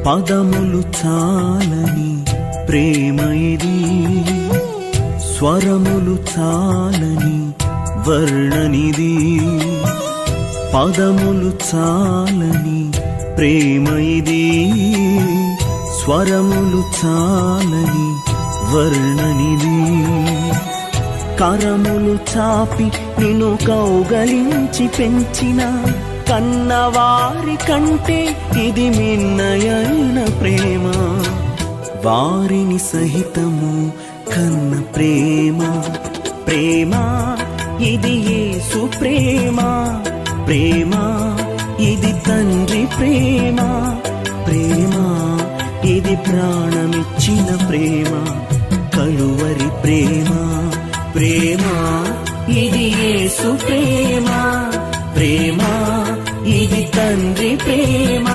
పదములు చాలని ప్రేమ ఇది, స్వరములు చాలని వర్ణనిది. పదములు చాలని ప్రేమ ఇది, స్వరములు చాలని వర్ణనిది. కరములు చాపి నిన్ను కౌగలించి పెంచిన కన్నవారి కంటే ఇది మిన్నయైన ప్రేమ. వారిని సహితము కన్న ప్రేమ. ప్రేమ ఇది యేసు ప్రేమ. ప్రేమ ఇది తండ్రి ప్రేమ. ప్రేమ ఇది ప్రాణమిచ్చిన ప్రేమ, కలువరి ప్రేమ. ప్రేమ ఇది యేసు ప్రేమ. ప్రేమ ఇది తండ్రి ప్రేమ.